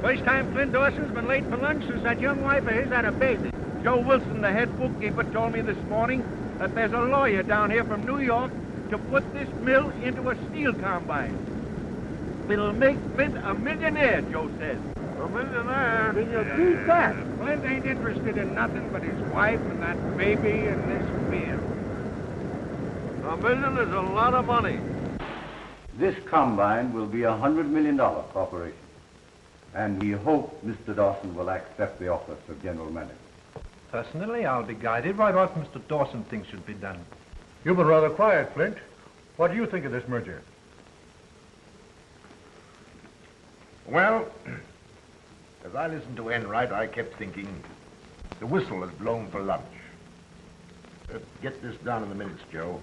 First time Flint Dawson's been late for lunch since that young wife of his had a baby. Joe Wilson, the head bookkeeper, told me this morning that there's a lawyer down here from New York to put this mill into a steel combine. It'll make Flint a millionaire, Joe says. A millionaire? Can you beat that? Flint ain't interested in nothing but his wife and that baby and this mill. $1 million is a lot of money. This combine will be $100 million corporation. And we hope Mr. Dawson will accept the office of general manager. Personally, I'll be guided by what Mr. Dawson thinks should be done. You've been rather quiet, Flint. What do you think of this merger? Well, as I listened to Enright, I kept thinking, the whistle has blown for lunch. Get this down in the minutes, Joe.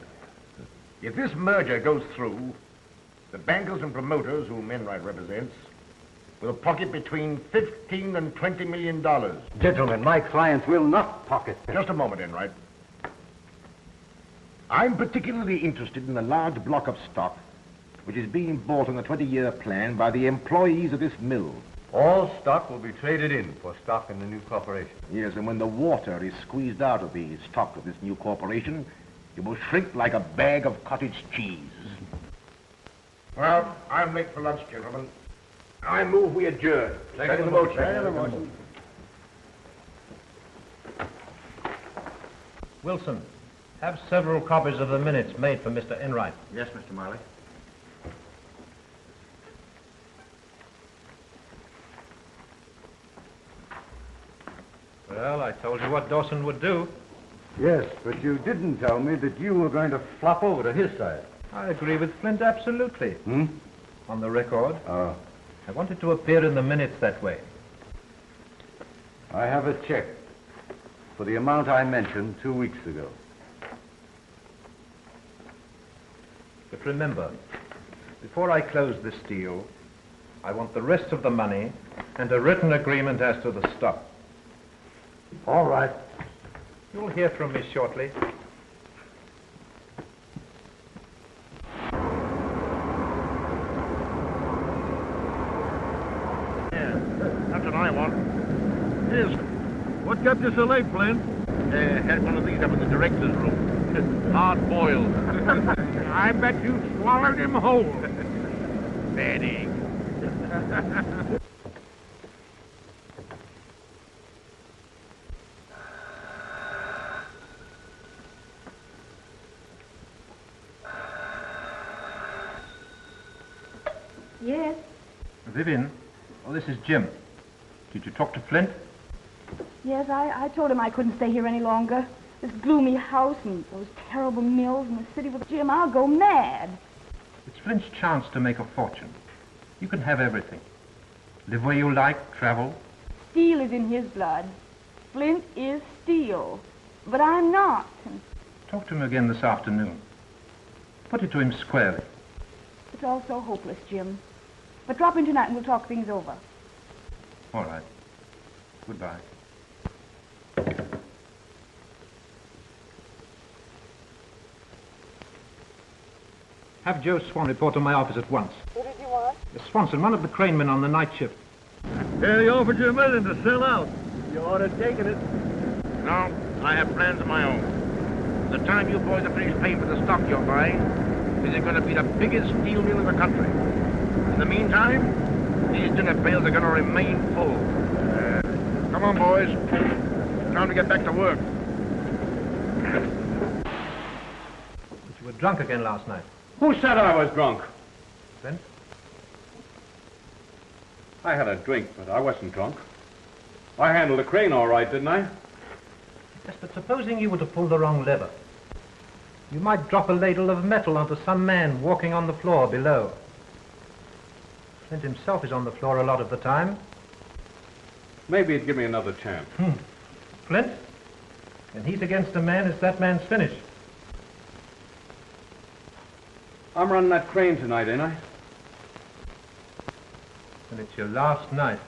If this merger goes through, the bankers and promoters whom Enright represents will pocket between $15 and $20 million. Gentlemen, my clients will not pocket them. Just a moment, Enright. I'm particularly interested in the large block of stock which is being bought on a 20-year plan by the employees of this mill. All stock will be traded in for stock in the new corporation. Yes, and when the water is squeezed out of the stock of this new corporation, it will shrink like a bag of cottage cheese. Well, I'm late for lunch, gentlemen. I move we adjourn. Second the motion. Second the motion. Wilson, have several copies of the minutes made for Mr. Enright. Yes, Mr. Marley. Well, I told you what Dawson would do. Yes, but you didn't tell me that you were going to flop over to his side. I agree with Flint absolutely. On the record. Oh. I wanted to appear in the minutes that way. I have a check for the amount I mentioned 2 weeks ago. But remember, before I close this deal, I want the rest of the money and a written agreement as to the stock. All right. You'll hear from me shortly. Yeah, that's what I want. Yes. What kept you so late, Flint? Had one of these up in the director's room. Hard boiled. I bet you swallowed him whole. Bad egg. Yes. Vivian, oh, this is Jim. Did you talk to Flint? Yes, I told him I couldn't stay here any longer. This gloomy house and those terrible mills and the city with Jim, I'll go mad. It's Flint's chance to make a fortune. You can have everything. Live where you like, travel. Steel is in his blood. Flint is steel. But I'm not. Talk to him again this afternoon. Put it to him squarely. It's all so hopeless, Jim. But drop in tonight and we'll talk things over. All right. Goodbye. Have Joe Swan report to my office at once. Who did you want? Swanson, one of the cranemen on the night shift. Yeah, he offered you $1 million to sell out. You ought to have taken it. No, I have plans of my own. The time you boys are finished paying for the stock you're buying, this is going to be the biggest steel mill in the country. In the meantime, these dinner pails are going to remain full. Come on, boys. Time to get back to work. But you were drunk again last night. Who said I was drunk? Flint? I had a drink, but I wasn't drunk. I handled the crane all right, didn't I? Yes, but supposing you were to pull the wrong lever. You might drop a ladle of metal onto some man walking on the floor below. Flint himself is on the floor a lot of the time. Maybe he'd give me another chance. Flint? When he's against a man, it's that man's finish. I'm running that crane tonight, ain't I? And it's your last night.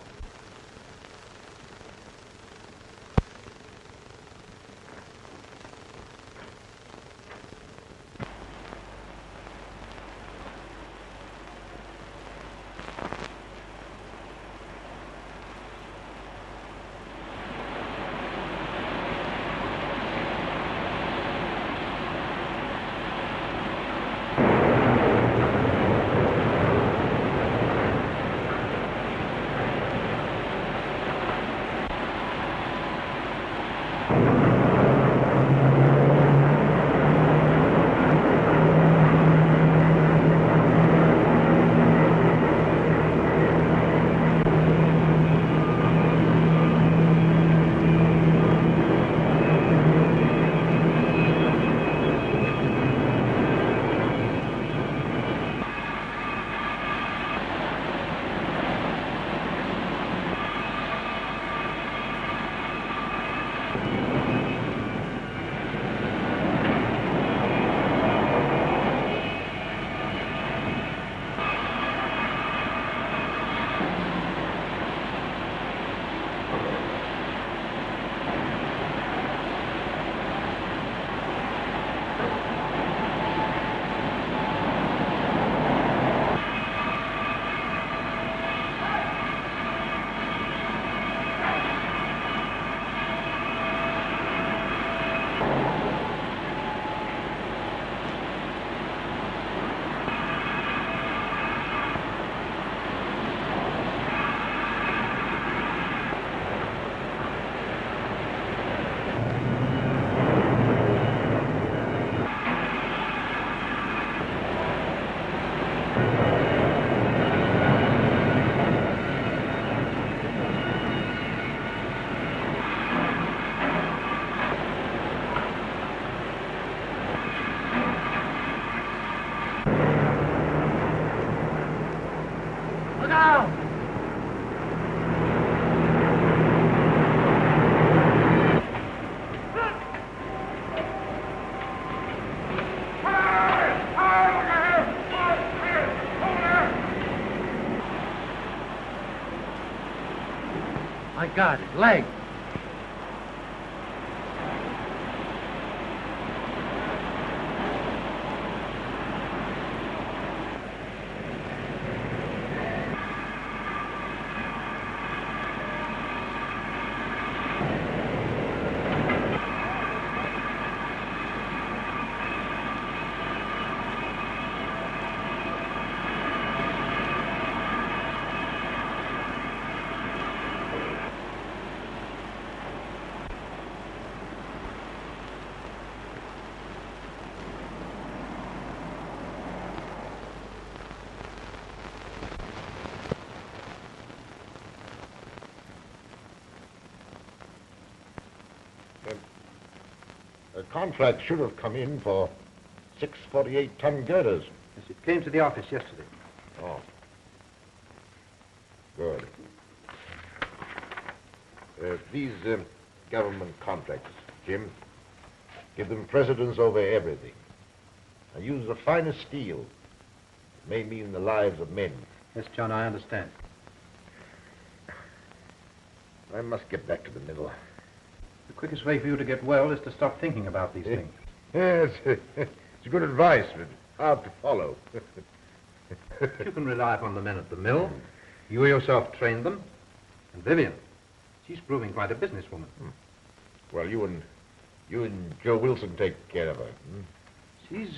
down! I got it. Leg. The contract should have come in for 6 48-ton girders. Yes, it came to the office yesterday. Oh. Good. These government contracts, Jim, give them precedence over everything. And use the finest steel. It may mean the lives of men. Yes, John, I understand. I must get back to the mill. The quickest way for you to get well is to stop thinking about these things. Yes, it's good advice, but hard to follow. You can rely upon the men at the mill. You yourself trained them. And Vivian, she's proving quite a businesswoman. Well, you and Joe Wilson take care of her. She's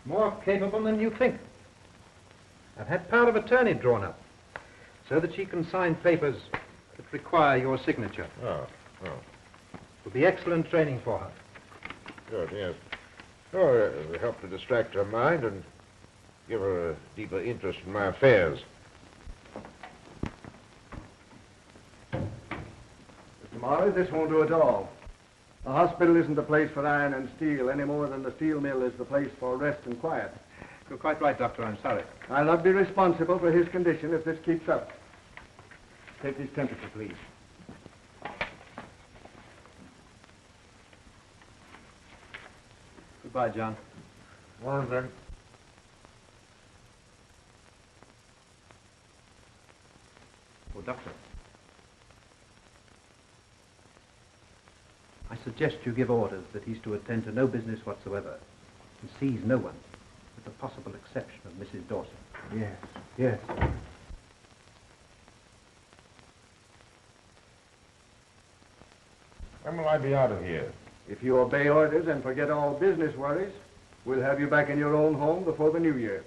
more capable than you think. I've had power of attorney drawn up so that she can sign papers that require your signature. Oh. It will be excellent training for her. Good, yes. Oh, it'll help to distract her mind and give her a deeper interest in my affairs. Mr. Morris, this won't do at all. The hospital isn't the place for iron and steel any more than the steel mill is the place for rest and quiet. You're quite right, Doctor. I'm sorry. I'll not be responsible for his condition if this keeps up. Take his temperature, please. Goodbye, John. Well, then. Oh, Doctor. I suggest you give orders that he's to attend to no business whatsoever and sees no one, with the possible exception of Mrs. Dawson. Yes. When will I be out of here? If you obey orders and forget all business worries, we'll have you back in your own home before the new year.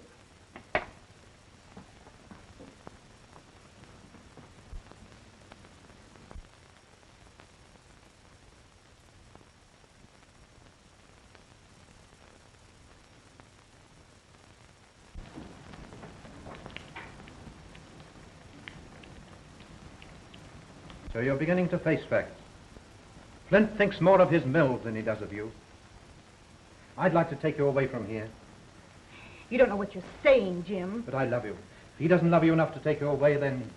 So you're beginning to face facts. Flint thinks more of his mills than he does of you. I'd like to take you away from here, You don't know what you're saying, Jim. but I love you. If he doesn't love you enough to take you away, then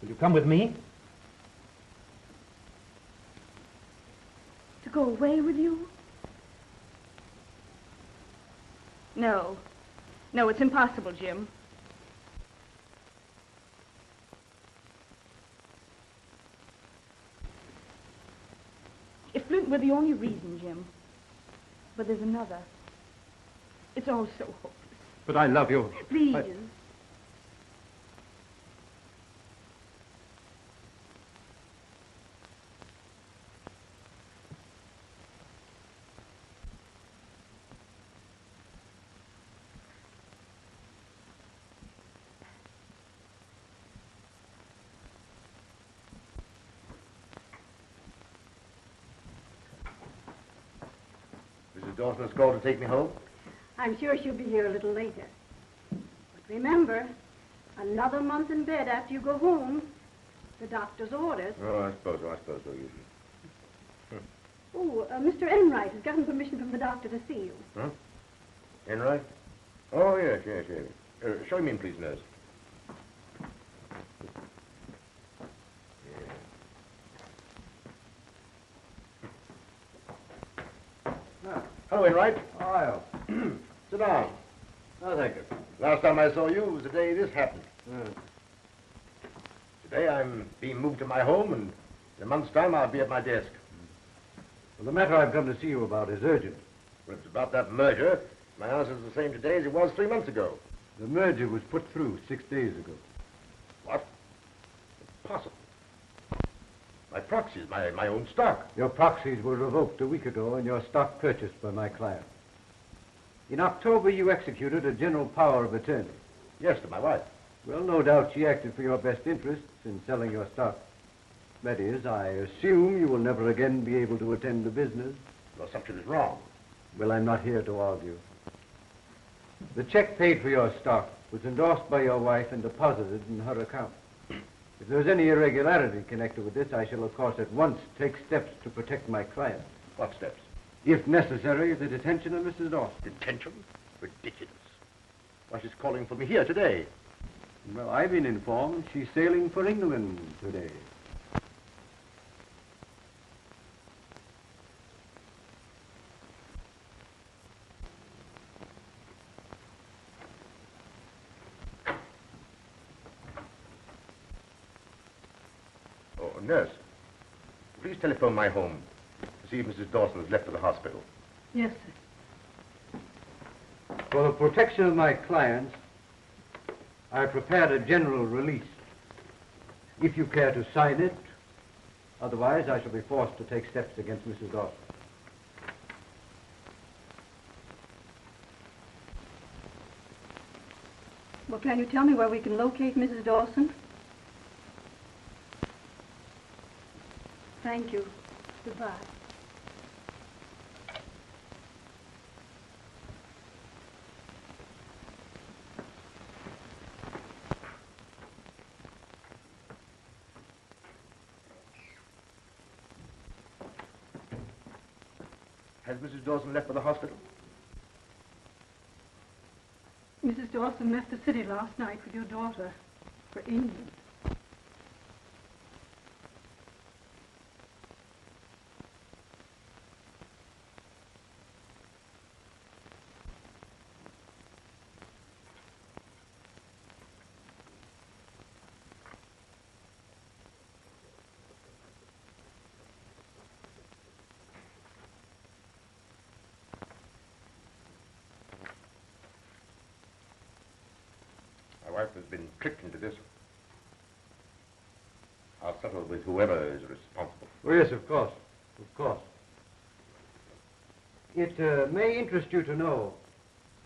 will you come with me? To go away with you? No. No, it's impossible, Jim. If Flint were the only reason, Jim. But there's another. It's all so hopeless. But I love you. Please. Mrs. Dawson has called to take me home? I'm sure she'll be here a little later. But remember, another month in bed after you go home. The doctor's orders. Oh, I suppose so. Oh, Mr. Enright has gotten permission from the doctor to see you. Enright? Oh, yes. Show him in, please, nurse. Hello, Enright. Oh, Sit down. no, thank you. Last time I saw you was the day this happened. Today I'm being moved to my home, and in a month's time I'll be at my desk. Well, the matter I've come to see you about is urgent. When it's about that merger, my answer's the same today as it was 3 months ago. The merger was put through 6 days ago. What? Impossible. My proxies, my own stock. Your proxies were revoked a week ago and your stock purchased by my client. In October, you executed a general power of attorney. Yes, to my wife. Well, no doubt she acted for your best interests in selling your stock. That is, I assume you will never again be able to attend to business. Your assumption is wrong. Well, I'm not here to argue. The check paid for your stock was endorsed by your wife and deposited in her account. If there's any irregularity connected with this, I shall, of course, at once take steps to protect my client. What steps? If necessary, the detention of Mrs. Dawson. Detention? Ridiculous. Why, she's calling for me here today. Well, I've been informed she's sailing for England today. Oh, nurse, please telephone my home to see if Mrs. Dawson has left for the hospital. Yes, sir. For the protection of my clients, I prepared a general release. If you care to sign it, otherwise I shall be forced to take steps against Mrs. Dawson. Well, can you tell me where we can locate Mrs. Dawson? Thank you. Goodbye. Has Mrs. Dawson left for the hospital? Mrs. Dawson left the city last night with your daughter for England. My wife has been tricked into this. I'll settle with whoever is responsible. Oh, yes, of course. Of course. It may interest you to know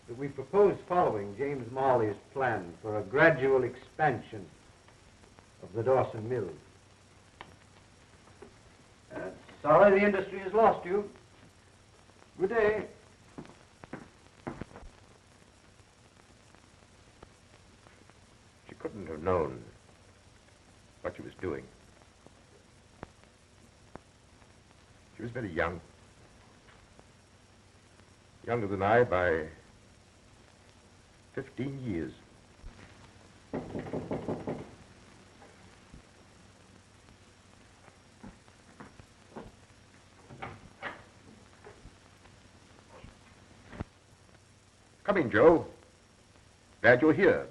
that we propose following James Marley's plan for a gradual expansion of the Dawson Mills. Sorry the industry has lost you. Good day. She couldn't have known what she was doing. She was very young. Younger than I by 15 years. Come in, Joe. Glad you're here.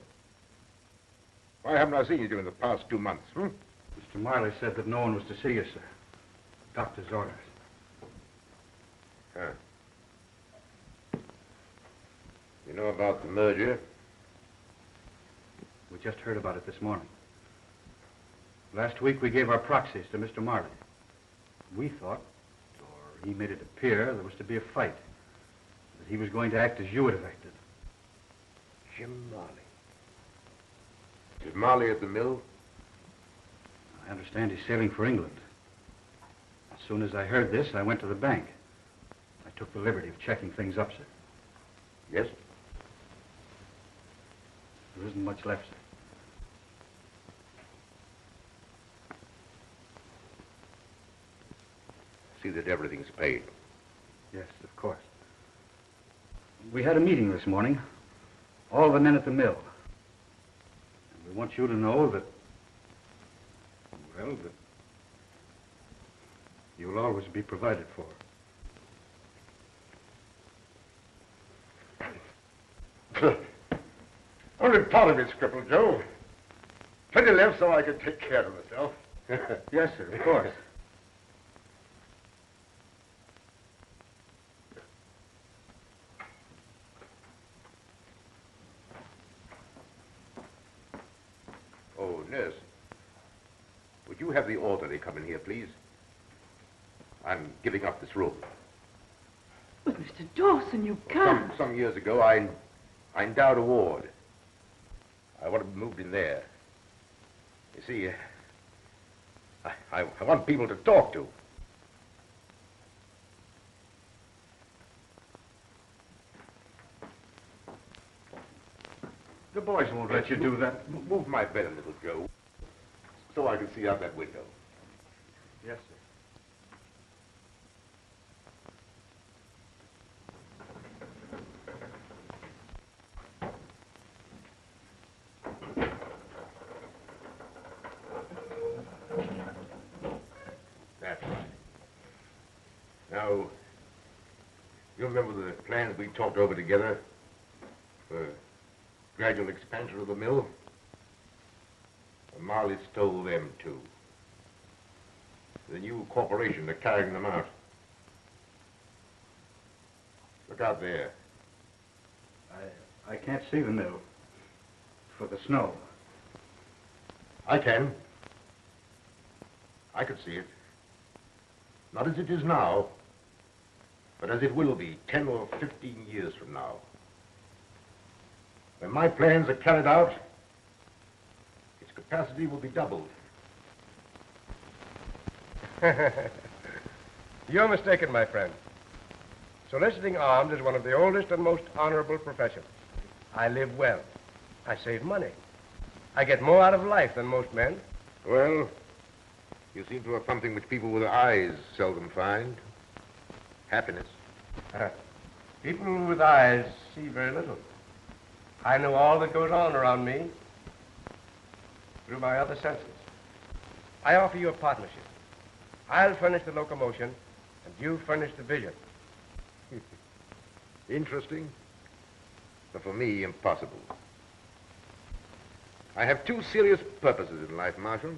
Why haven't I seen you during the past 2 months, Mr. Marley said that no one was to see you, sir. Doctor's orders. Huh. You know about the merger? We just heard about it this morning. Last week we gave our proxies to Mr. Marley. We thought, or he made it appear, there was to be a fight. That he was going to act as you would have acted. Jim Marley. Is Marley at the mill? I understand he's sailing for England. As soon as I heard this, I went to the bank. I took the liberty of checking things up, sir. Yes? There isn't much left, sir. See that everything's paid. Yes, of course. We had a meeting this morning. All the men at the mill. And we want you to know that, well, that you'll always be provided for. Only part of it's crippled, Joe. Plenty left so I can take care of myself. Yes, sir, of course. Oh, nurse. Would you have the orderly come in here, please? I'm giving up this room. But, Mr. Dawson, you can't. Some years ago, I endowed a ward. I want to be moved in there. You see, I want people to talk to. The boys won't let you do that. Move my bed a little, Joe, so I can see out that window. Yes, sir. That's right. Now, you remember the plans we talked over together for gradual expansion of the mill? Well, Marley stole them, too. The new corporation are carrying them out. Look out there. I can't see the mill for the snow. I can. I could see it. Not as it is now, but as it will be 10 or 15 years from now. When my plans are carried out, its capacity will be doubled. You're mistaken, my friend. Soliciting arms is one of the oldest and most honorable professions. I live well. I save money. I get more out of life than most men. Well, you seem to have something which people with eyes seldom find. Happiness. People with eyes see very little. I know all that goes on around me through my other senses. I offer you a partnership. I'll furnish the locomotion, and you furnish the vision. Interesting, but for me, impossible. I have two serious purposes in life, Marshal.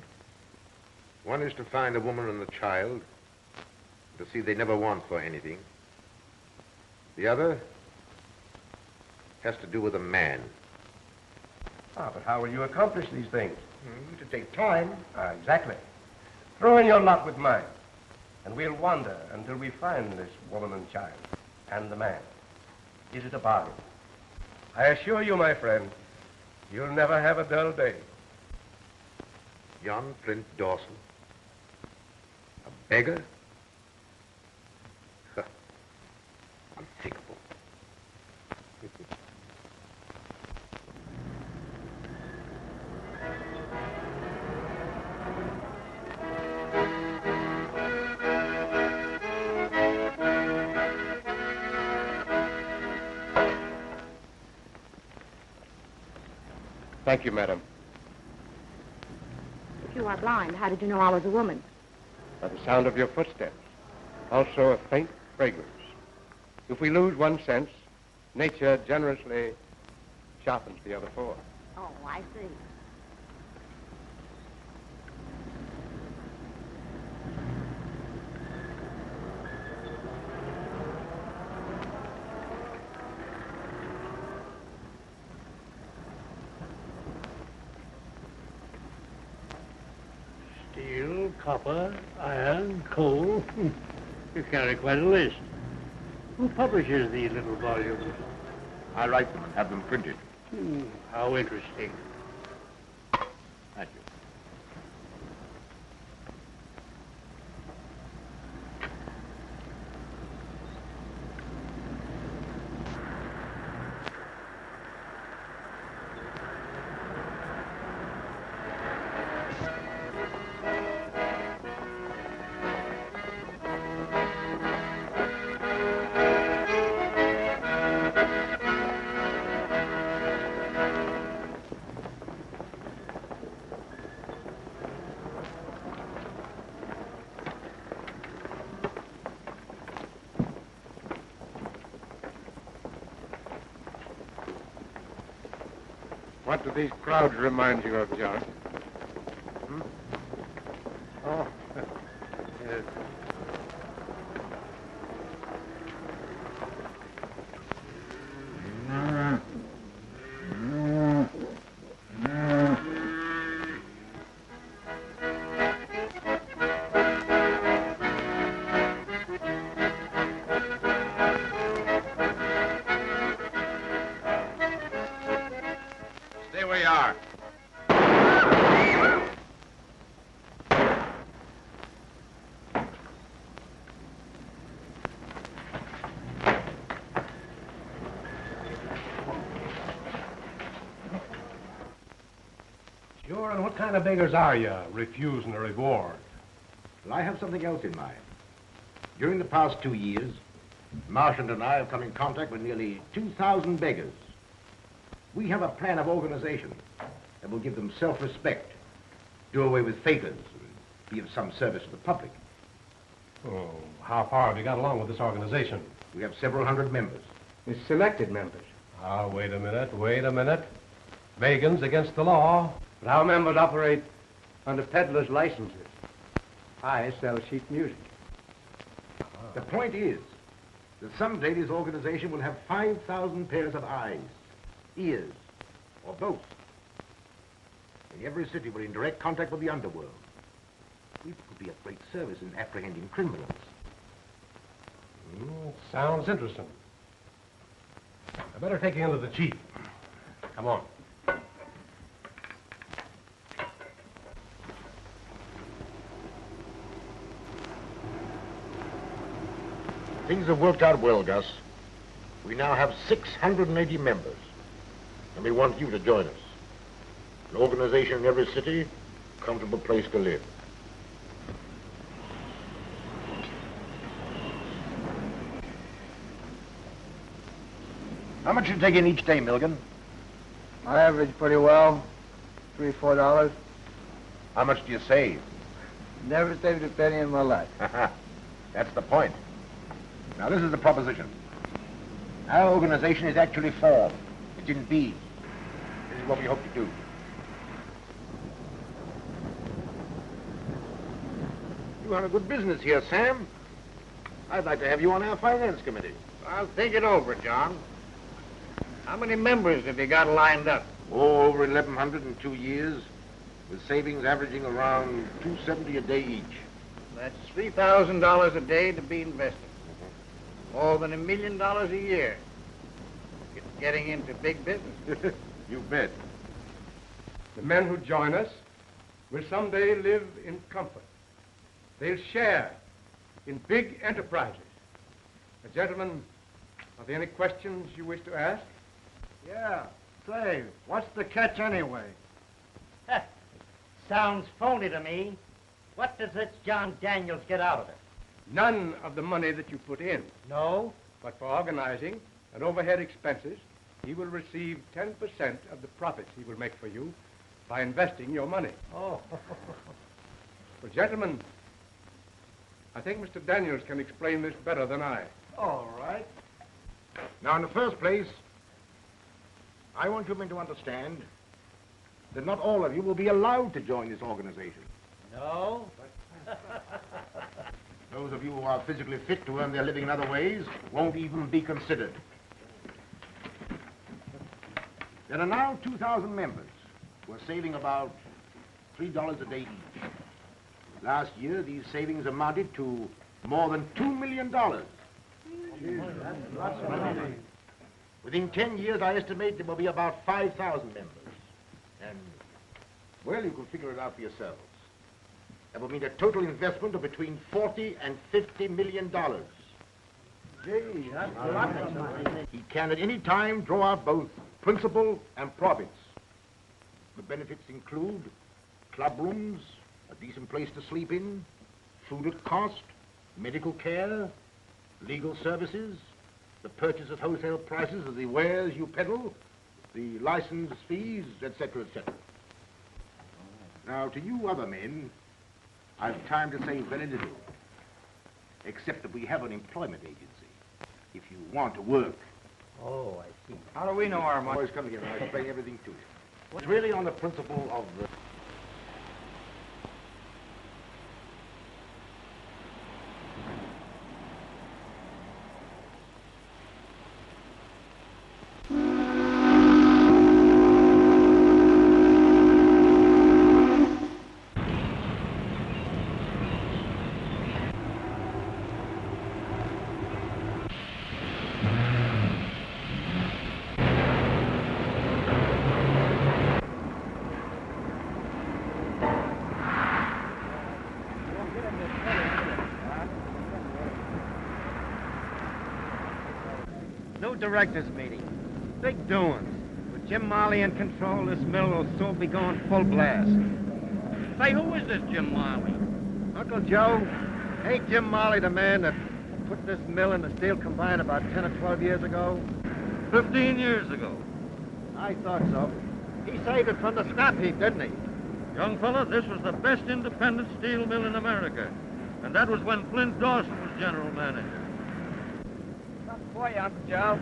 One is to find a woman and a child, to see they never want for anything. The other has to do with a man. Ah, but how will you accomplish these things? To take time. Exactly. Throw in your lot with mine, and we'll wander until we find this woman and child, and the man. Is it a bargain? I assure you, my friend, you'll never have a dull day. John Flint Dawson? A beggar? Unthinkable. Thank you, madam. If you are blind, how did you know I was a woman? By the sound of your footsteps. Also a faint fragrance. If we lose one sense, nature generously sharpens the other four. Oh, I see. Steel, copper, iron, coal. You carry quite a list. Who publishes these little volumes? I write them and have them printed. How interesting. Thank you. What do these crowds remind you of, John? Oh, yes. Stay where you are. Sure, and what kind of beggars are you, refusing a reward? Well, I have something else in mind. During the past 2 years, Marchand and I have come in contact with nearly 2,000 beggars. We have a plan of organization that will give them self-respect, do away with favors, and be of some service to the public. Oh, how far have you got along with this organization? We have several hundred members. It's selected members. Ah, wait a minute. Vegans against the law. But our members operate under peddlers' licenses. I sell sheet music. The point is that someday this organization will have 5,000 pairs of eyes, ears, or both. In every city, we're in direct contact with the underworld. We could be of great service in apprehending criminals. Sounds interesting. I better take you into the chief. Come on. Things have worked out well, Gus. We now have 680 members, and we want you to join us. An organization in every city, a comfortable place to live. How much do you take in each day, Milligan? I average pretty well, $3 or $4. How much do you save? Never saved a penny in my life. That's the point. Now, this is the proposition. Our organization is actually formed. It's in being. This is what we hope to do. You have a good business here, Sam. I'd like to have you on our finance committee. I'll think it over, John. How many members have you got lined up? Oh, over 1,100 in 2 years, with savings averaging around $270 a day each. That's $3,000 a day to be invested. More than $1 million a year. It's getting into big business. You bet. The men who join us will someday live in comfort. They'll share in big enterprises. Gentlemen, are there any questions you wish to ask? Yeah. Say, what's the catch anyway? Sounds phony to me. What does this John Daniels get out of it? None of the money that you put in. No? But for organizing and overhead expenses, he will receive 10% of the profits he will make for you by investing your money. Oh. Well, gentlemen, I think Mr. Daniels can explain this better than I. All right. Now, in the first place, I want you men to understand that not all of you will be allowed to join this organization. No? Those of you who are physically fit to earn their living in other ways won't even be considered. There are now 2,000 members who are saving about $3 a day each. Last year, these savings amounted to more than $2 million. Within 10 years, I estimate there will be about 5,000 members. And, well, you can figure it out for yourselves. That will mean a total investment of between $40 and $50 million. Gee, that's a lot of money. He can at any time draw out both principal and profits. The benefits include club rooms, a decent place to sleep in, food at cost, medical care, legal services, the purchase at wholesale prices of the wares you peddle, the license fees, etc., etc. Now, to you other men, I've time to say very little, except that we have an employment agency. If you want to work. Oh, I see. How do we know our money? Boys, come here. I'll explain everything to you. It's really on the principle of the... New directors meeting. Big doings. With Jim Marley in control, this mill will soon be going full blast. Say, who is this Jim Marley? Uncle Joe, ain't Jim Marley the man that put this mill in the steel combine about 10 or 12 years ago? 15 years ago. I thought so. He saved it from the scrap heap, didn't he? Young fella, this was the best independent steel mill in America. And that was when Flint Dawson was general manager. Something for you, Uncle Joe.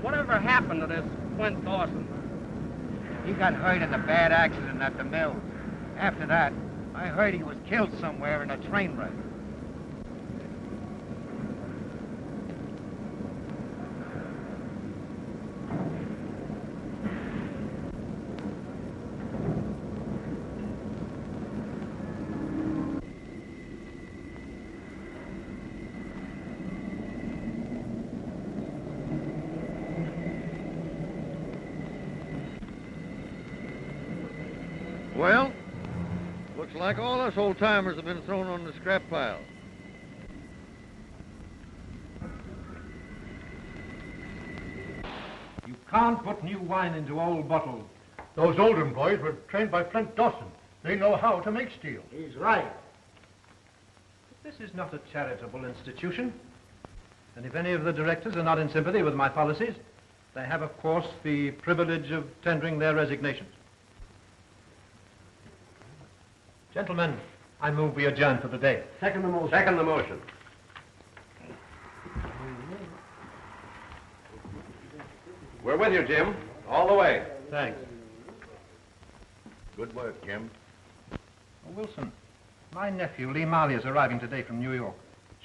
Whatever happened to this Flint Dawson? He got hurt in a bad accident at the mill. After that, I heard he was killed somewhere in a train wreck. Well, looks like all us old-timers have been thrown on the scrap pile. You can't put new wine into old bottles. Those Oldham boys were trained by Flint Dawson. They know how to make steel. He's right. This is not a charitable institution. And if any of the directors are not in sympathy with my policies, they have, of course, the privilege of tendering their resignations. Gentlemen, I move we adjourn for the day. Second the motion. Second the motion. We're with you, Jim. All the way. Thanks. Good work, Jim. Oh, Wilson, my nephew, Lee Marley, is arriving today from New York.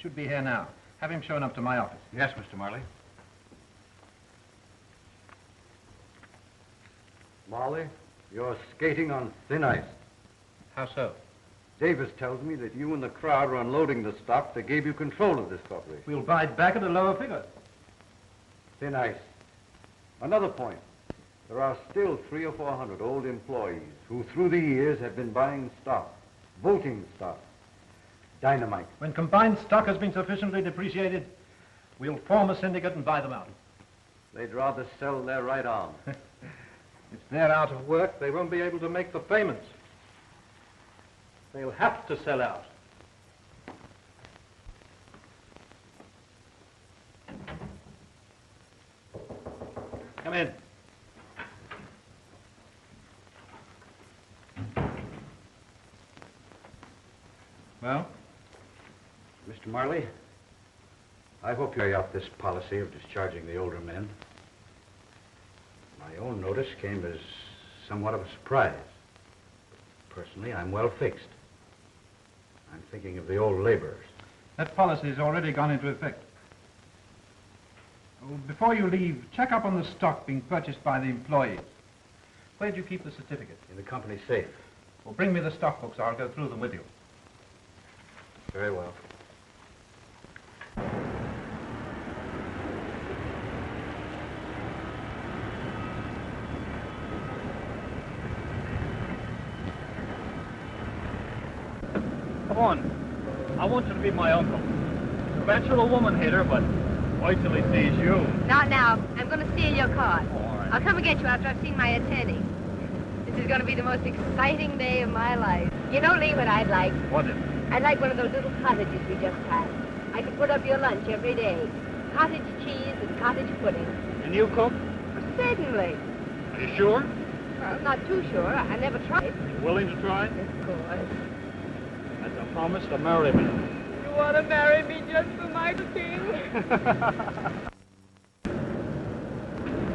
Should be here now. Have him shown up to my office. Yes, Mr. Marley. Marley, you're skating on thin ice. How so? Davis tells me that you and the crowd are unloading the stock that gave you control of this corporation. We'll buy it back at a lower figure. Thin ice. Another point. There are still 300 or 400 old employees who, through the years, have been buying stock, voting stock, dynamite. When combined stock has been sufficiently depreciated, we'll form a syndicate and buy them out. They'd rather sell their right arm. If they're out of work, they won't be able to make the payments. They'll have to sell out. Come in. Well? Mr. Marley, I hope you carry out this policy of discharging the older men. My own notice came as somewhat of a surprise. Personally, I'm well fixed. I'm thinking of the old laborers. That policy has already gone into effect. Oh, before you leave, check up on the stock being purchased by the employees. Where do you keep the certificate? In the company safe. Well, bring me the stock books. I'll go through them with you. Very well. Come on. I want you to be my uncle. Conventional woman hater, but wait till he sees you. Not now. I'm going to steal your car. All right. I'll come and get you after I've seen my attorney. This is going to be the most exciting day of my life. You know, Lee, what I'd like? What is it? I'd like one of those little cottages we just had. I could put up your lunch every day. Cottage cheese and cottage pudding. And you cook? Certainly. Are you sure? Well, I'm not too sure. I never tried. You willing to try? Of course. That's a promise to marry me. You want to marry me just for my king?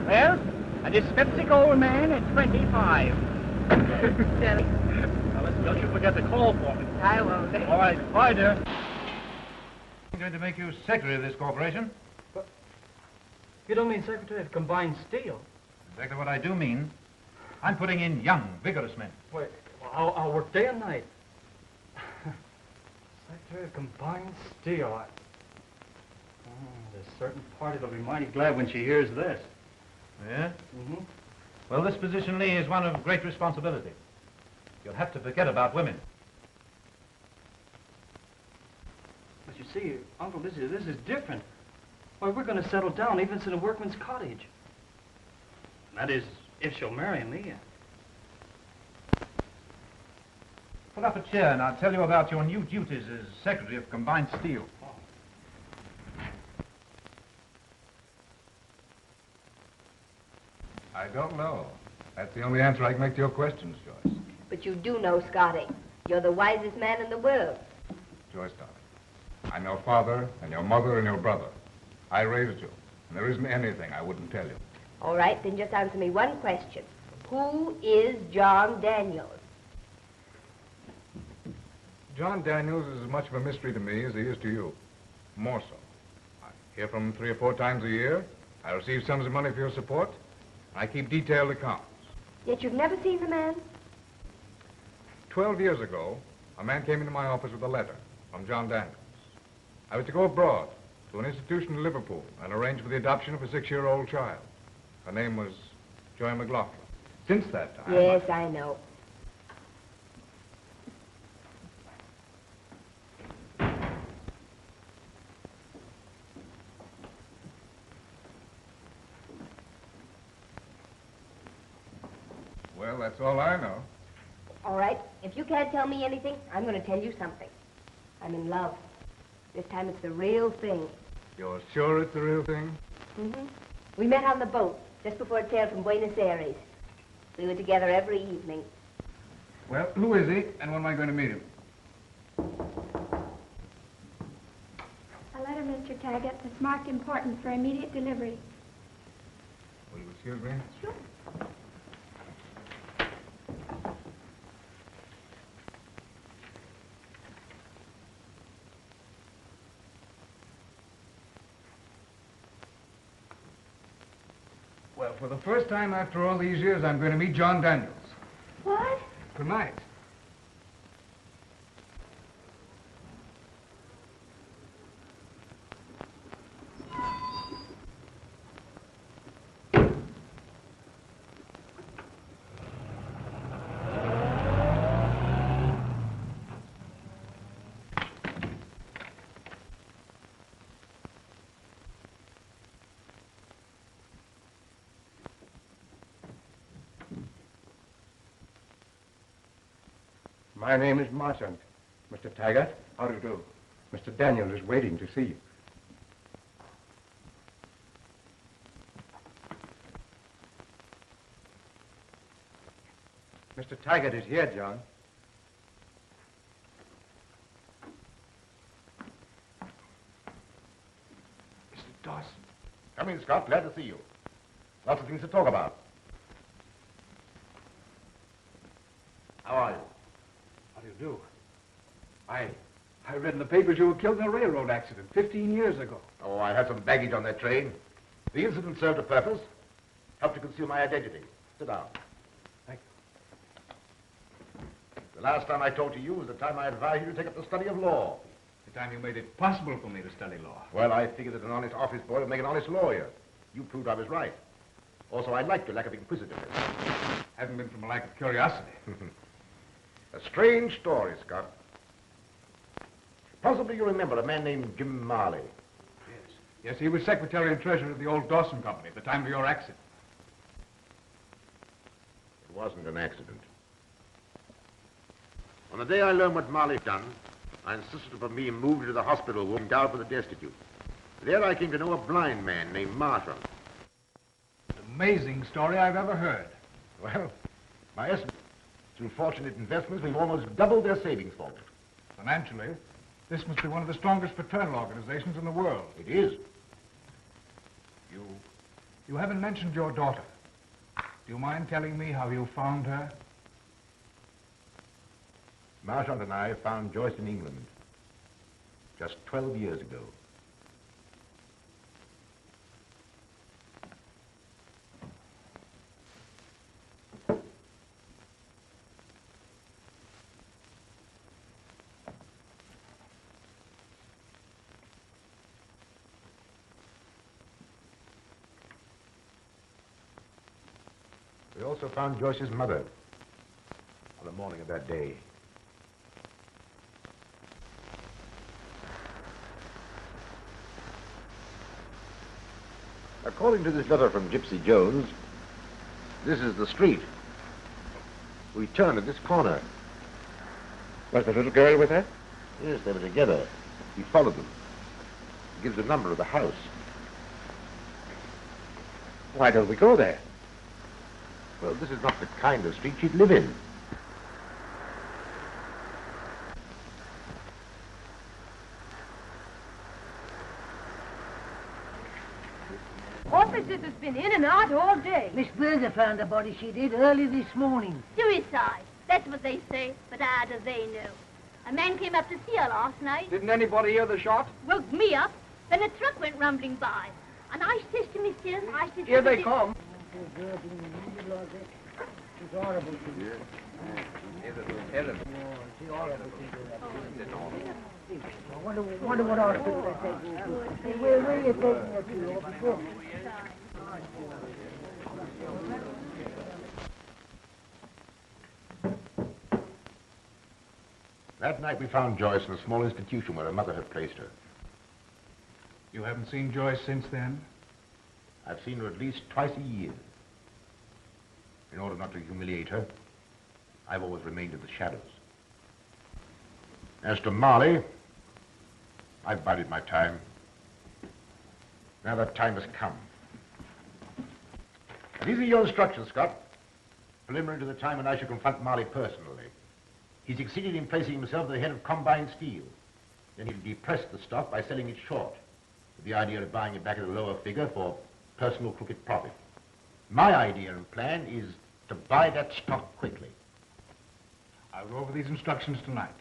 Well, a dyspeptic old man at 25. Well, don't you forget to call for me. I won't. All right. Bye, dear. I'm going to make you secretary of this corporation. But you don't mean secretary of Combined Steel? Exactly what I do mean. I'm putting in young, vigorous men. Wait, I'll work day and night. Secretary of Combined Steel. There's a certain party that'll be mighty glad when she hears this. Yeah? Mm-hmm. Well, this position, Lee, is one of great responsibility. You'll have to forget about women. But you see, Uncle, this is different. Why, we're going to settle down even in a workman's cottage. That is, if she'll marry me. Pull up a chair and I'll tell you about your new duties as secretary of Combined Steel. I don't know. That's the only answer I can make to your questions, Joyce. But you do know, Scotty. You're the wisest man in the world. Joyce, darling, I'm your father and your mother and your brother. I raised you, and there isn't anything I wouldn't tell you. All right, then just answer me one question. Who is John Daniels? John Daniels is as much of a mystery to me as he is to you. More so. I hear from him 3 or 4 times a year. I receive sums of money for your support. I keep detailed accounts. Yet you've never seen the man? 12 years ago, a man came into my office with a letter from John Daniels. I was to go abroad to an institution in Liverpool and arrange for the adoption of a 6-year-old child. Her name was Joy McLaughlin. Since that time... Yes, I know. Well, that's all I know. All right, if you can't tell me anything, I'm going to tell you something. I'm in love. This time it's the real thing. You're sure it's the real thing? Mm-hmm. We met on the boat just before it sailed from Buenos Aires. We were together every evening. Well, who is he, and when am I going to meet him? A letter, Mr. Taggart, that's marked important for immediate delivery. Will you excuse me? Sure. Well, for the first time after all these years, I'm going to meet John Daniels. What? Tonight. My name is Marchant. Mr. Taggart, how do you do? Mr. Daniel is waiting to see you. Mr. Taggart is here, John. Mr. Dawson. Come in, Scott. Glad to see you. Lots of things to talk about. How are you? How do you do? I read in the papers you were killed in a railroad accident 15 years ago. Oh, I had some baggage on that train. The incident served a purpose. Helped to conceal my identity. Sit down. Thank you. The last time I talked to you was the time I advised you to take up the study of law. The time you made it possible for me to study law. Well, I figured that an honest office boy would make an honest lawyer. You proved I was right. Also, I liked your lack of inquisitiveness. Hasn't been from a lack of curiosity. A strange story, Scott. Possibly you remember a man named Jim Marley. Yes. Yes, he was secretary and treasurer of the old Dawson Company at the time of your accident. It wasn't an accident. On the day I learned what Marley had done, I insisted upon being moved to the hospital ward endowed for the destitute. There I came to know a blind man named Marshall. Amazing story I've ever heard. Well, my estimate, through fortunate investments, we've almost doubled their savings for me. Financially, this must be one of the strongest fraternal organizations in the world. It is. You haven't mentioned your daughter. Do you mind telling me how you found her? Marchant and I found Joyce in England just 12 years ago. We also found Joyce's mother on the morning of that day. According to this letter from Gypsy Jones, this is the street. We turned at this corner. Was the little girl with her? Yes, they were together. He followed them. He gives the number of the house. Why don't we go there? Well, this is not the kind of street she'd live in. Officers has been in and out all day. Miss Berger found the body, she did, early this morning. Suicide. That's what they say, but how do they know? A man came up to see her last night. Didn't anybody hear the shot? Woke me up. Then a truck went rumbling by. And I says to myself, Here they come. It's horrible to you. I wonder what hospital they're taking you to. Where are you taking her to? Before? That night we found Joyce in a small institution where her mother had placed her. You haven't seen Joyce since then? I've seen her at least twice a year. In order not to humiliate her, I've always remained in the shadows. As to Marley, I've bided my time. Now that time has come. And these are your instructions, Scott. Preliminary to the time when I shall confront Marley personally. He succeeded in placing himself at the head of Combine Steel. Then he'll depress the stock by selling it short, with the idea of buying it back at a lower figure for personal crooked profit. My idea and plan is to buy that stock quickly. I'll go over these instructions tonight.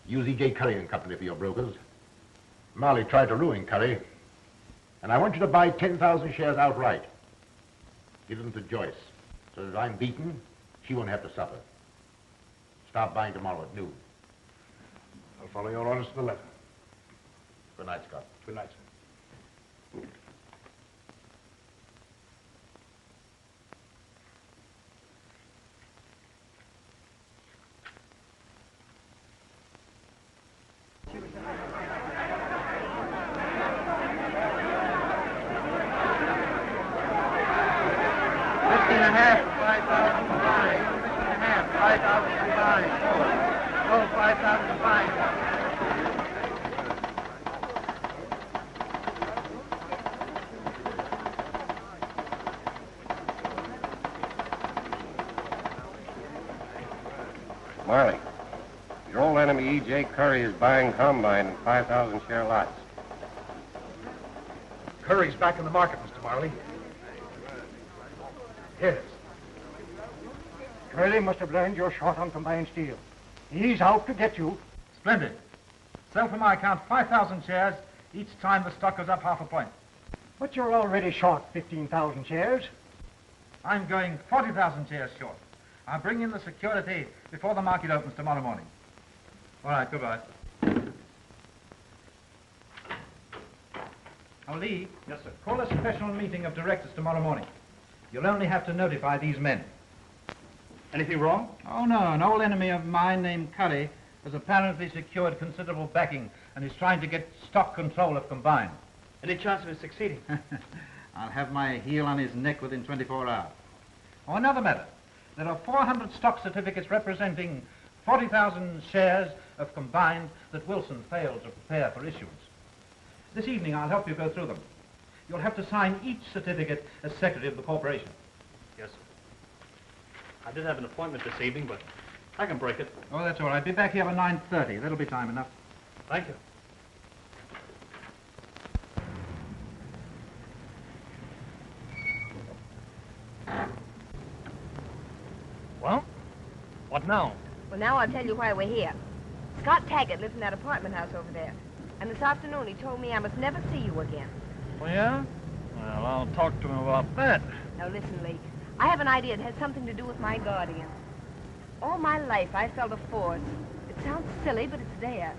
Use E.J. Curry and Company for your brokers. Marley tried to ruin Curry, and I want you to buy 10,000 shares outright. Give them to Joyce, so that if I'm beaten, she won't have to suffer. Start buying tomorrow at noon. I'll follow your orders to the letter. Good night, Scott. Good night, sir. Marley, your old enemy E.J. Curry is buying Combine in 5,000 share lots. Curry's back in the market, Mr. Marley. Yes. Curly must have learned you're short on Combined Steel. He's out to get you. Splendid. Sell for my account 5,000 shares each time the stock goes up half a point. But you're already short 15,000 shares. I'm going 40,000 shares short. I'll bring in the security before the market opens tomorrow morning. All right, goodbye. Oh, Lee. Yes, sir. Call a special meeting of directors tomorrow morning. You'll only have to notify these men. Anything wrong? Oh, no. An old enemy of mine named Curry has apparently secured considerable backing and is trying to get stock control of Combine. Any chance of it succeeding? I'll have my heel on his neck within 24 hours. Oh, another matter. There are 400 stock certificates representing 40,000 shares of Combined that Wilson failed to prepare for issuance. This evening, I'll help you go through them. You'll have to sign each certificate as secretary of the corporation. Yes, sir. I did have an appointment this evening, but I can break it. Oh, that's all right. Be back here at 9:30. That'll be time enough. Thank you. Well, what now? Well, now I'll tell you why we're here. Scott Taggart lives in that apartment house over there. And this afternoon he told me I must never see you again. Oh, yeah? Well, I'll talk to him about that. Now listen, Lee. I have an idea it has something to do with my guardian. All my life I felt a force. It sounds silly, but it's there.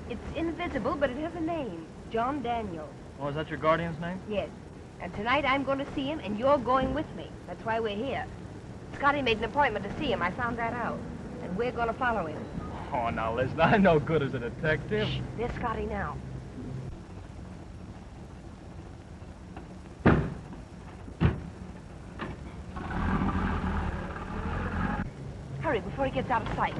It's invisible, but it has a name. John Daniels. Oh, is that your guardian's name? Yes. And tonight I'm going to see him, and you're going with me. That's why we're here. Scotty made an appointment to see him. I found that out. And we're going to follow him. Oh, now, listen, I'm no good as a detective. Shh, there's Scotty now. Hurry, before he gets out of sight.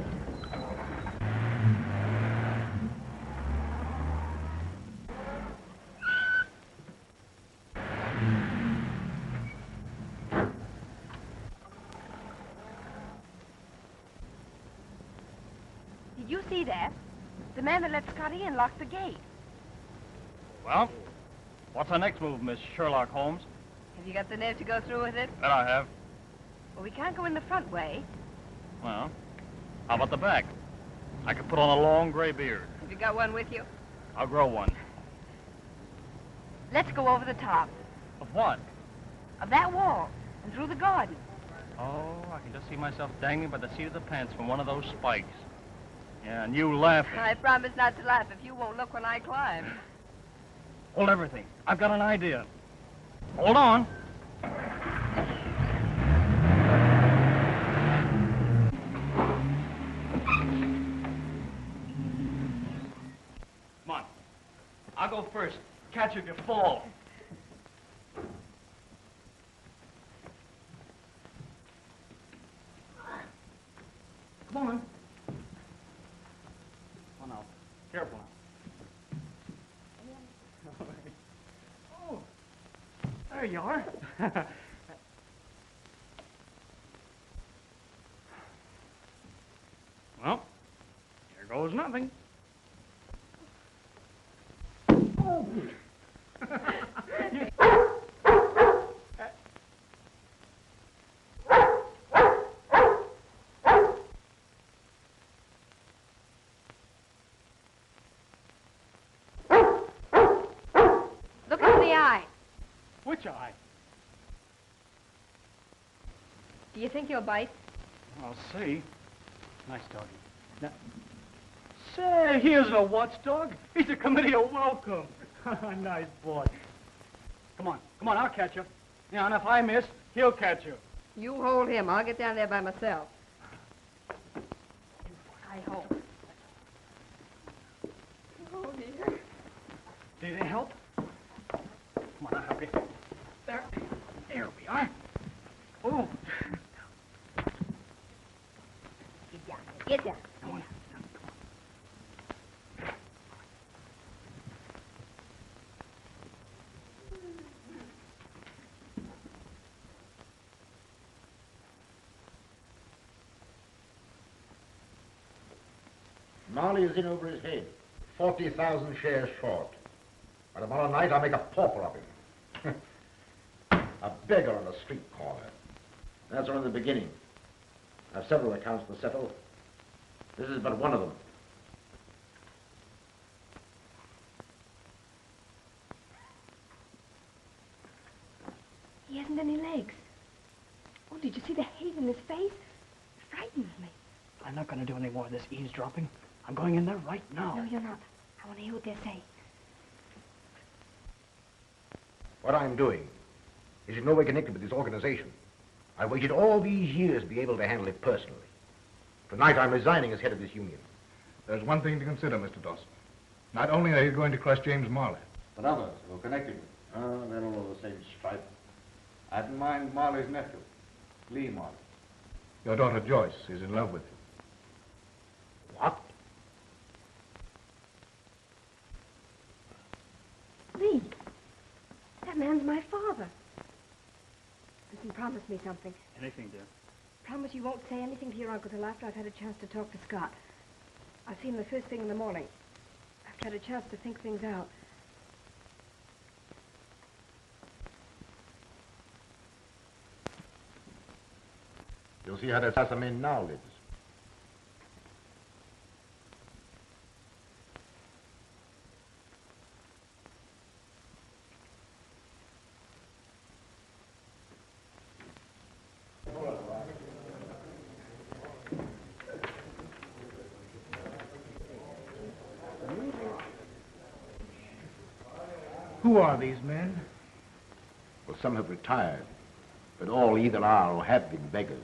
Did you see that? The man that let Scotty in locked the gate. Well, what's our next move, Miss Sherlock Holmes? Have you got the nerve to go through with it? That I have. Well, we can't go in the front way. Well, how about the back? I could put on a long gray beard. Have you got one with you? I'll grow one. Let's go over the top Of what? of that wall and through the garden. Oh, I can just see myself dangling by the seat of the pants from one of those spikes. Yeah, and you laughing. I promise not to laugh if you won't look when I climb. Hold everything. I've got an idea. Hold on. Come on. I'll go first. Catch you if you fall. Come on. Come on now. Careful now. Oh, there you are. Well, here goes nothing. Oh. Look into the eye. Which eye? Do you think he'll bite? I'll see. Nice doggy. Now, say, he isn't a watchdog. He's a committee of welcome. Nice boy. Come on, I'll catch you. Yeah, and if I miss, he'll catch you. You hold him. I'll get down there by myself. I hope. Oh, dear. Need any help? Come on, I'll help you. There we are. Oh. Get down. Get down. Come on. Marley is in over his head. 40,000 shares short. By tomorrow night, I'll make a pauper of him. A beggar on a street corner. That's only the beginning. I have several accounts to settle. This is but one of them. He hasn't any legs. Oh, did you see the hate in his face? It frightens me. I'm not going to do any more of this eavesdropping. I'm going in there right now. No, you're not. I want to hear what they say. What I'm doing is in no way connected with this organization. I waited all these years to be able to handle it personally. Tonight, I'm resigning as head of this union. There's one thing to consider, Mr. Dawson. Not only are you going to crush James Marley, But others who are connected with him. They're all of the same stripe. I didn't mind Marley's nephew, Lee Marley. your daughter Joyce is in love with you. What? Lee, that man's my father. Listen, promise me something. Anything, dear. Promise you won't say anything to your uncle till after I've had a chance to talk to Scott. I'll see him the first thing in the morning. I've had a chance to think things out. You'll see how that assassin now lives. Who are these men? Well, some have retired, but all either are or have been beggars.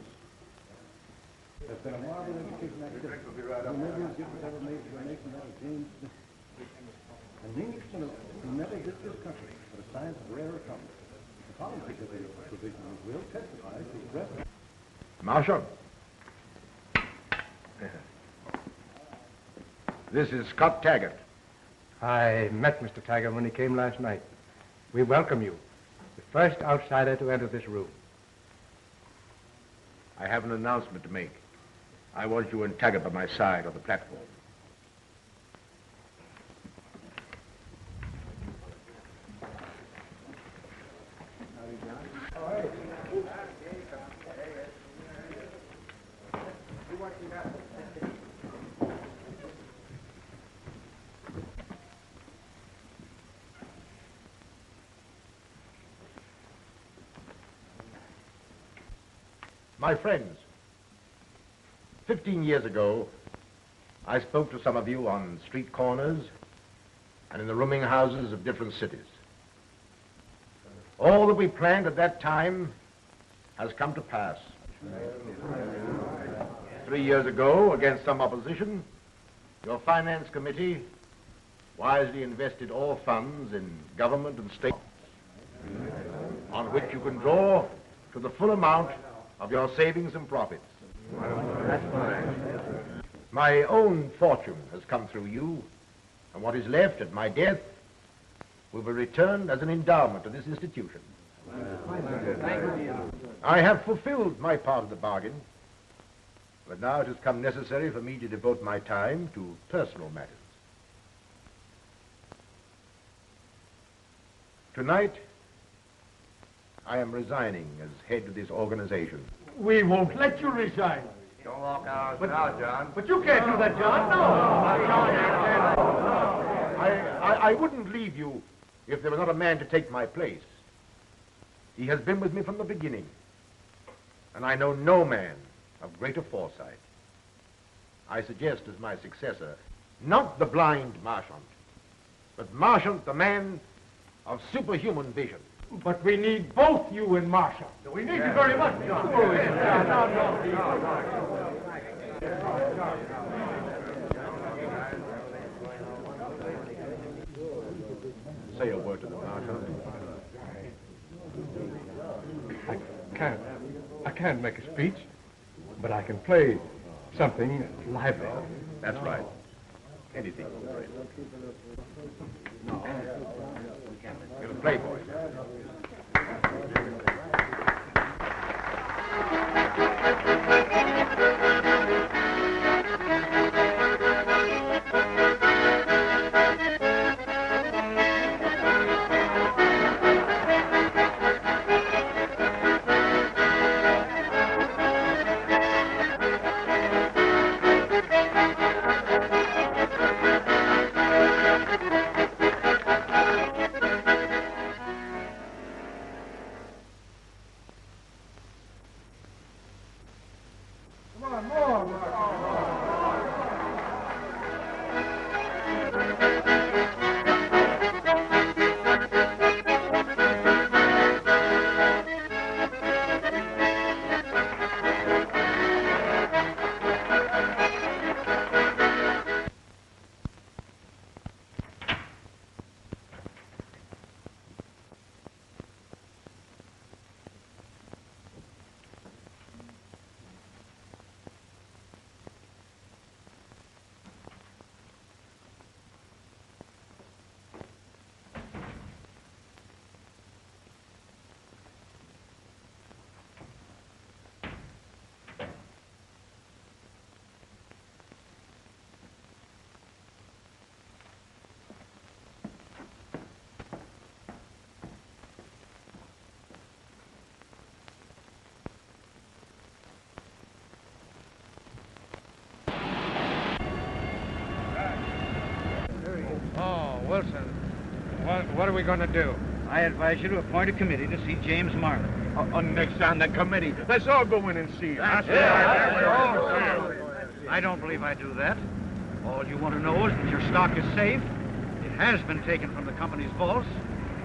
There's been a marvelous education activity. The Negroes give whatever made the donation out of James Smith. And we need to know who never did this country for a science of rare accomplishment. The politics of the provision will testify to the rest. Marshal. This is Scott Taggart. I met Mr. Taggart when he came last night. We welcome you. The first outsider to enter this room. I have an announcement to make. I want you and Taggart by my side on the platform. My friends, 15 years ago, I spoke to some of you on street corners and in the rooming houses of different cities. All that we planned at that time has come to pass. 3 years ago, against some opposition, your finance committee wisely invested all funds in government and state on which you can draw to the full amount of your savings and profits. My own fortune has come through you, and what is left at my death will be returned as an endowment to this institution. I have fulfilled my part of the bargain, but now it has come necessary for me to devote my time to personal matters. Tonight, I am resigning as head of this organization. We won't let you resign. Don't walk out now, John. But you can't do that, John. No. I wouldn't leave you if there were not a man to take my place. He has been with me from the beginning, and I know no man of greater foresight. I suggest as my successor, not the blind Marchant, but Marchant, the man of superhuman vision. But we need both you and Marshall. We need you very much, John. Say a word to the Marshal. I can't make a speech, but I can play something lively. That's right. Anything, friend. You're a playboy. we going to do? I advise you to appoint a committee to see James Marley. Next on the committee. Let's all go in and see him. I don't believe I do that. All you want to know is that your stock is safe. It has been taken from the company's vaults,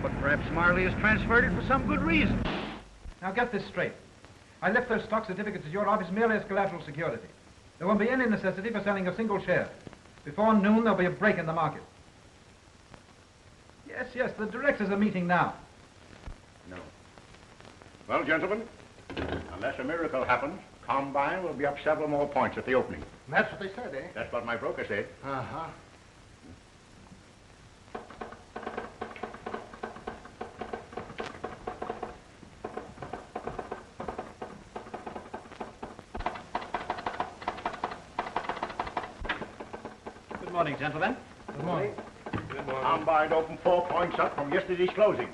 but perhaps Marley has transferred it for some good reason. Now get this straight. I left those stock certificates at your office merely as collateral security. There won't be any necessity for selling a single share. Before noon, there'll be a break in the market. Yes, the directors are meeting now. No. Well, gentlemen, unless a miracle happens, Combine will be up several more points at the opening. That's what they said, eh? That's what my broker said. Uh-huh. Good morning, gentlemen. Good morning. Combine opened 4 points up from yesterday's closing.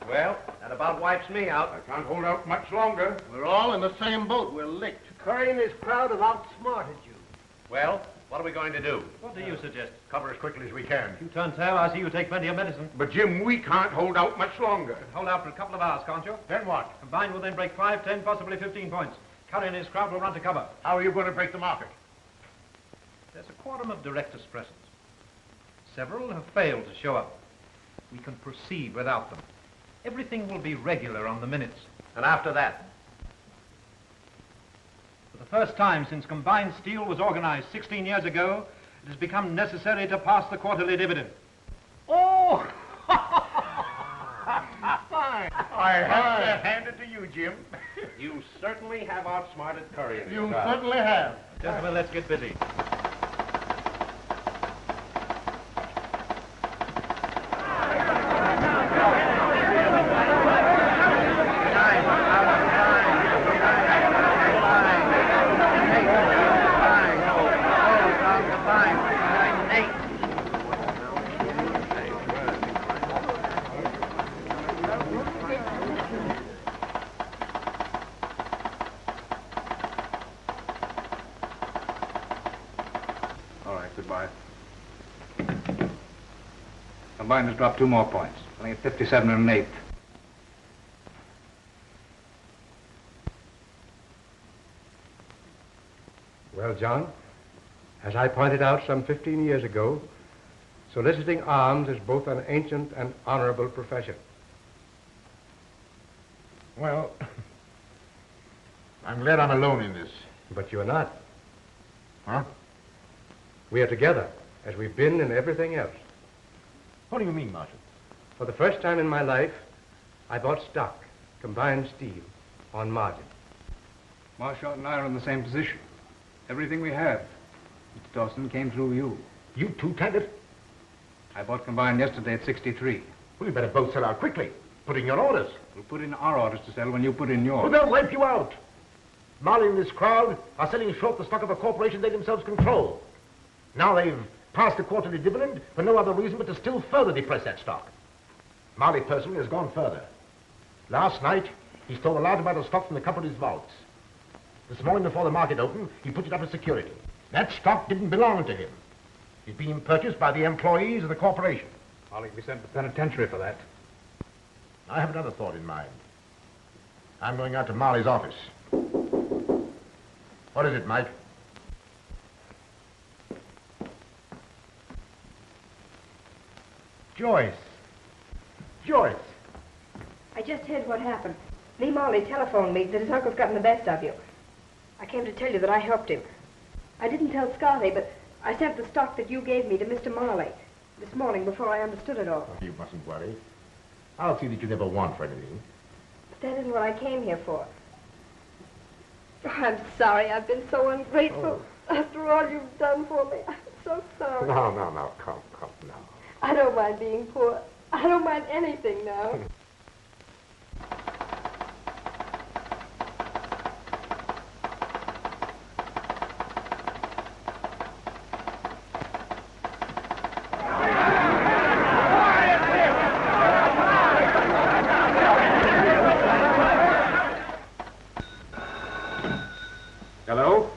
Well, that about wipes me out. I can't hold out much longer. We're all in the same boat. We're licked. Curry and his crowd have outsmarted you. Well, what are we going to do? What do you suggest? Cover as quickly as we can. You turn tail, I see you take plenty of medicine. But, Jim, we can't hold out much longer. Hold out for a couple of hours, can't you? Then what? Combined will then break 5, 10, possibly 15 points. Curry and his crowd will run to cover. How are you going to break the market? There's a quorum of directors present. Several have failed to show up. We can proceed without them. Everything will be regular on the minutes. And after that? For the first time since Combined Steel was organized 16 years ago, it has become necessary to pass the quarterly dividend. Oh! Fine. I have to hand it to you, Jim. You certainly have outsmarted Curry and his You crowd. certainly have. Gentlemen, let's get busy. Combined has dropped 2 more points. I think it's 57 1/8. Well, John, as I pointed out some 15 years ago, soliciting alms is both an ancient and honorable profession. Well, I'm glad I'm alone in this. But you're not. Huh? We are together, as we've been in everything else. What do you mean, Marshal? For the first time in my life, I bought stock, Combined Steel, on margin. Marshall and I are in the same position. Everything we have, Mr. Dawson, came through you. You too, Taggart? I bought Combined yesterday at 63. Well, you better both sell out quickly. Put in your orders. We'll put in our orders to sell when you put in yours. Well, they'll wipe you out. Marley and this crowd are selling short the stock of a corporation they themselves control. Now they've passed the quarterly dividend for no other reason but to still further depress that stock. Marley personally has gone further. Last night, he stole a large amount of stock from the company's vaults. This morning before the market opened, he put it up as security. That stock didn't belong to him. It's being purchased by the employees of the corporation. Marley can be sent to the penitentiary for that. I have another thought in mind. I'm going out to Marley's office. What is it, Mike? Joyce. Joyce. I just heard what happened. Lee Marley telephoned me that his uncle's gotten the best of you. I came to tell you that I helped him. I didn't tell Scotty, but I sent the stock that you gave me to Mr. Marley this morning before I understood it all. You mustn't worry. I'll see that you never want for anything. But that isn't what I came here for. Oh, I'm sorry. I've been so ungrateful after all you've done for me. I'm so sorry. No, come now. I don't mind being poor. I don't mind anything now. Hello?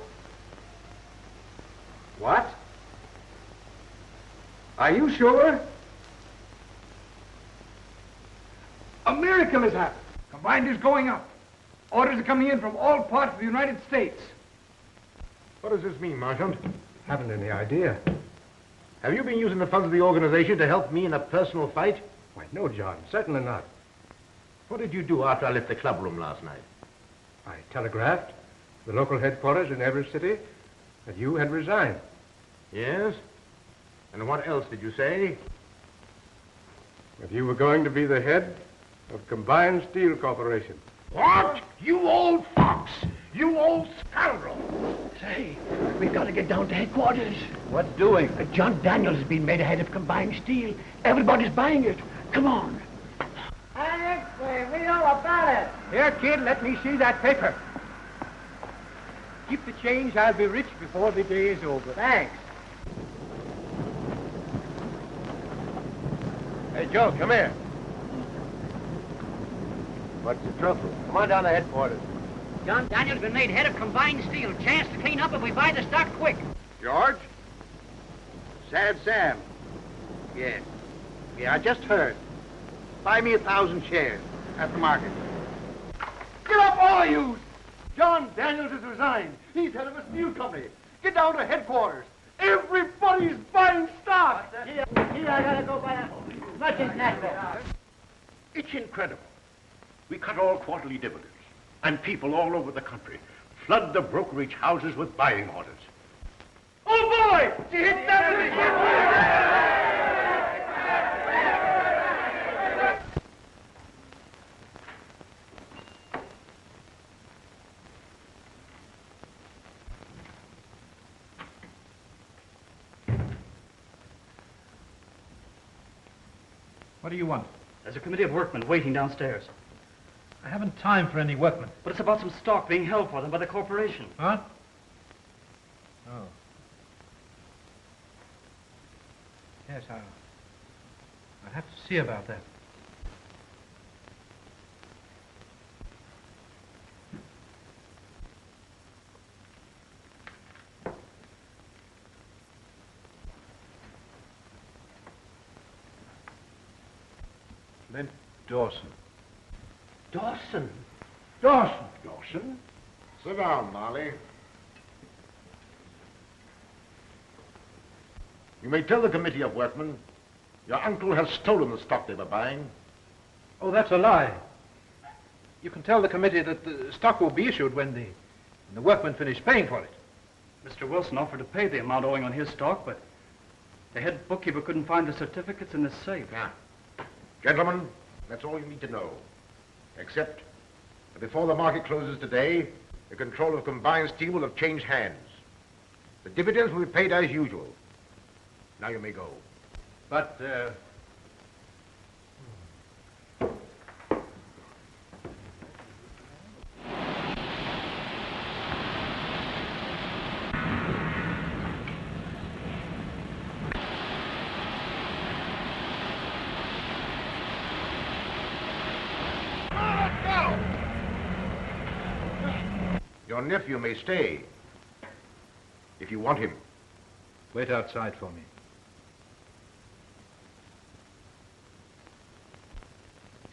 What? Are you sure? miracle has happened. Combined is going up. Orders are coming in from all parts of the United States. What does this mean, Marchant? Haven't any idea. Have you been using the funds of the organization to help me in a personal fight? Why, no, John. Certainly not. What did you do after I left the club room last night? I telegraphed the local headquarters in every city that you had resigned. Yes? And what else did you say? That you were going to be the head of Combined Steel Corporation. What? You old fox! You old scoundrel! Say, we've got to get down to headquarters. What doing? John Daniels has been made a head of Combined Steel. Everybody's buying it. Come on. Alex, we know about it. Here, kid, let me see that paper. Keep the change. I'll be rich before the day is over. Thanks. Hey, Joe, come here. What's the trouble? Come on down to headquarters. John Daniels been made head of Combined Steel. Chance to clean up if we buy the stock quick. George? Sad Sam. Yes. Yeah, I just heard. Buy me 1,000 shares at the market. Get up, all of you! John Daniels has resigned. He's head of a steel company. Get down to headquarters. Everybody's buying stock. Here, I gotta go buy as much as necessary. It's incredible. We cut all quarterly dividends, and people all over the country flood the brokerage houses with buying orders. Oh, boy! She hit that! What do you want? There's a committee of workmen waiting downstairs. I haven't time for any workmen. But it's about some stock being held for them by the corporation. Huh? Oh. Yes, I'll have to see about that. Clint Dawson. Dawson? Dawson? Sit down, Marley. You may tell the committee of workmen your uncle has stolen the stock they were buying. Oh, that's a lie. You can tell the committee that the stock will be issued when the workmen finish paying for it. Mr. Wilson offered to pay the amount owing on his stock, but the head bookkeeper couldn't find the certificates in the safe. Now, gentlemen, that's all you need to know. Except that before the market closes today, the control of Combined Steel will have changed hands. The dividends will be paid as usual. Now you may go. But, Your nephew may stay, if you want him. Wait outside for me.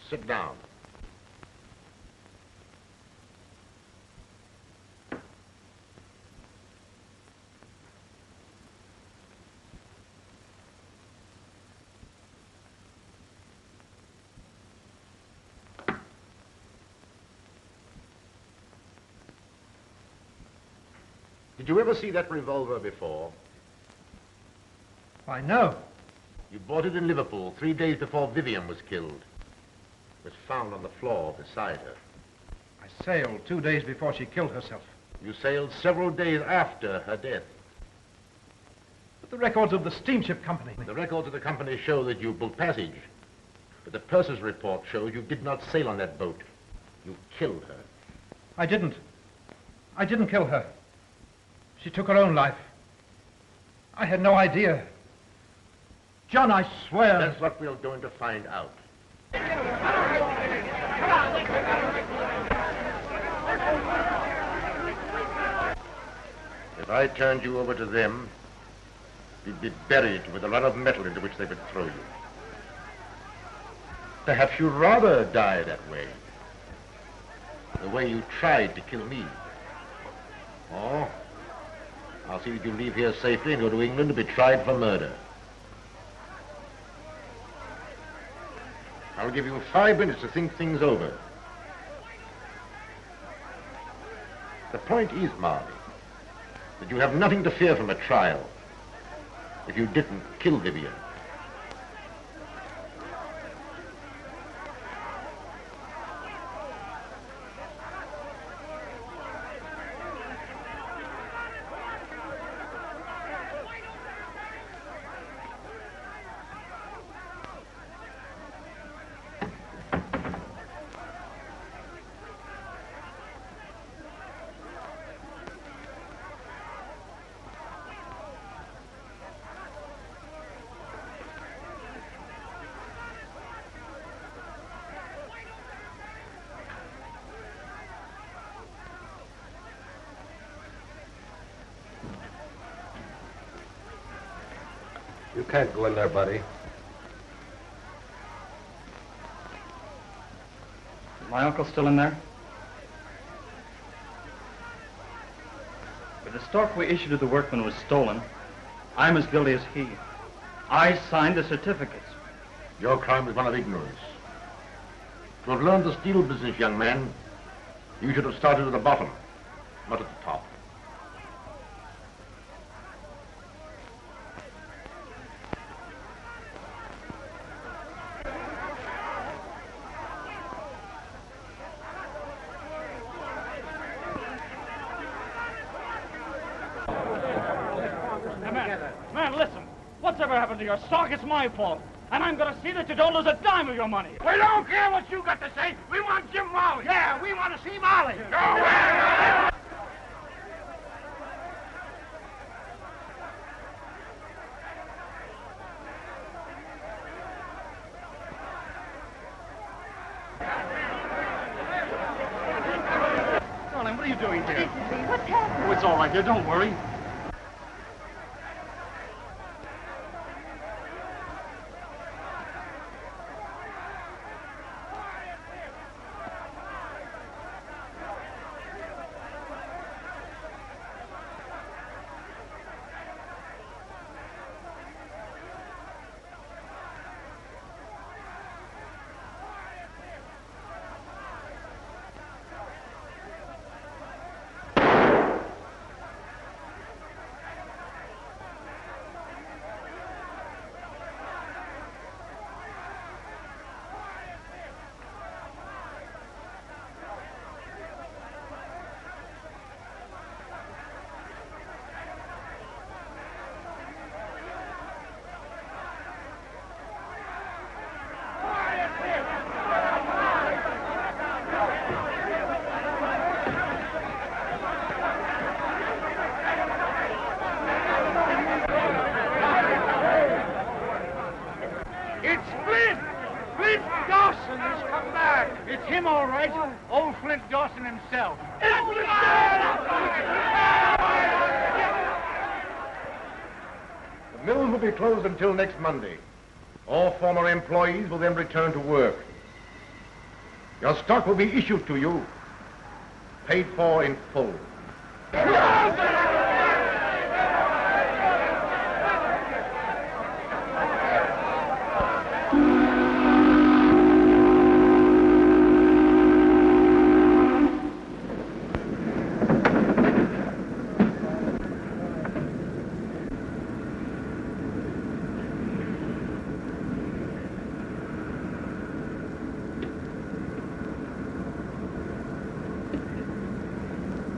Sit down. Did you ever see that revolver before? Why, no. You bought it in Liverpool 3 days before Vivian was killed. It was found on the floor beside her. I sailed 2 days before she killed herself. You sailed several days after her death. But the records of the steamship company... The records of the company show that you booked passage. But the purser's report shows you did not sail on that boat. You killed her. I didn't. I didn't kill her. She took her own life. I had no idea. John, I swear... That's what we're going to find out. If I turned you over to them, you'd be buried with a lot of metal into which they would throw you. Perhaps you'd rather die that way. The way you tried to kill me. Oh, I'll see that you leave here safely and go to England to be tried for murder. I'll give you 5 minutes to think things over. The point is, Marley, that you have nothing to fear from a trial if you didn't kill Vivian. You can't go in there, buddy. Is my uncle still in there? If the stock we issued to the workmen was stolen, I'm as guilty as he. I signed the certificates. Your crime is one of ignorance. To have learned the steel business, young man, you should have started at the bottom, not at the top. Man, listen. Whatever happened to your stock, it's my fault. And I'm going to see that you don't lose a dime of your money. We don't care what you got to say. We want Jim Marley. Yeah, we want to see Marley. Go away! Darling, what are you doing here? What's happening? Oh, it's all right, dear. Don't worry. It's him, all right. Old Flint Dawson himself. The mills will be closed until next Monday. All former employees will then return to work. Your stock will be issued to you, paid for in full.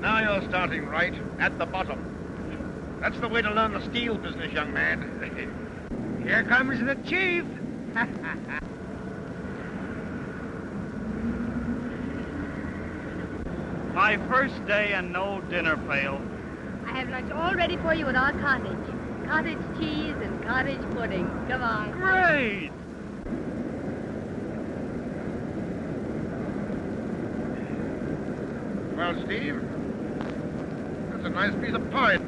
Now you're starting right at the bottom. That's the way to learn the steel business, young man. Here comes the chief. My first day and no dinner pail. I have lunch all ready for you at our cottage. Cottage cheese and cottage pudding. Come on. Great! Well, Steve, that's a nice piece of pie.